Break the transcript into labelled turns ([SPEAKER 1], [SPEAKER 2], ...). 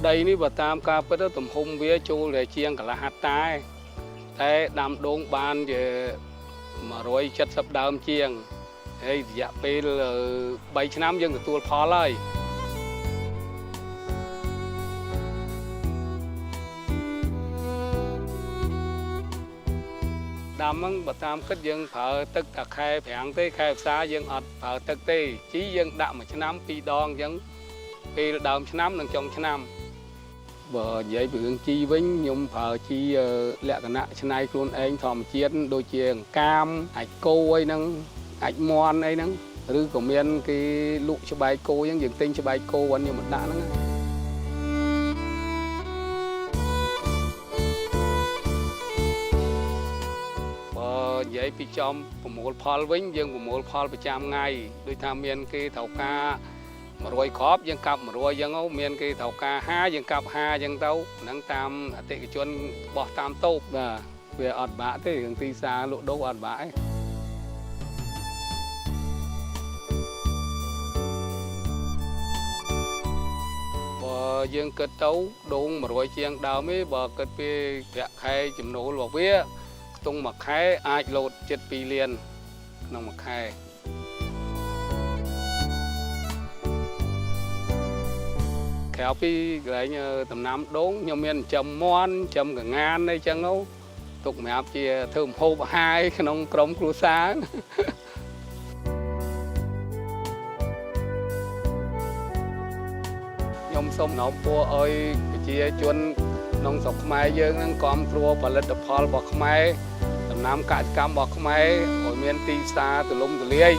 [SPEAKER 1] đây ní bà tam ca bớt đó tầm hung vía chu để chiang cả là hạt tai thế đam đốn ban về mà rồi chất sập đam chiang ấy dạ pe là 3 năm dânទទួលផលហើយដាំហ្នឹងបើតាមគិតយើងប្រើទឹកតែខែប្រាំងទេខែផ្សារយើងអត់ប្រើទឹកទេជីយើងដាក់មួយឆ្នាំ2 ដងអញ្ចឹងពេលដើមឆ្នាំនិងចុងឆ្នាំបើនិយាយពីរឿងជីវិញខ្ញុំប្រើជីលក្ខណៈច្នៃខ្លួនឯងធម្មជាតិដូចជាកាមអាចគោអីហ្នឹងអាចមន់អីហ្នឹងឬក៏មានគេលក់ច្បែកគោអញ្ចឹងយើងទិញច្បែកគោហ្នឹងយកមកដាក់ហ្នឹងនិយាយពីចំប្រមូលផលវិញយើងប្រមូលផលប្រចាំថ្ងៃដូចថាមានគេត្រូវការ100 គ្រាប់យើងកាប់100អញ្ចឹងមានគេត្រូវការ50យើងកាប់50អញ្ចឹងទៅហ្នឹងតាមអតិថិជនបោះតាមតូបបាទវាអត់បាក់ទេរឿងទីផ្សារលក់ដូរអត់បាក់ទេបើយើងគិតទៅដូង100ជាងដើមទេបើគិតពីប្រាក់ខែចំណូលរបស់វាខ្ទង់មួយខែអាចលោតជិត2 លានក្នុងមួយខែក្រៅពីកន្លែងដំណាំដូងខ្ញុំមានចិញ្ចឹមមាន់ចិញ្ចឹមកងានអីចឹងទុកសម្រាប់ជាធ្វើម្ហូបអាហារក្នុងក្រុមគ្រួសារខ្ញុំសូមណោពួរឲ្យប្រជាជនក្នុងស្រុកខ្មែរយើងនឹងគាំទ្រផលិតផលរបស់ខ្មែរដំណាំកសិកម្មរបស់ខ្មែរឲ្យមានទីផ្សារទូលំទូលាយ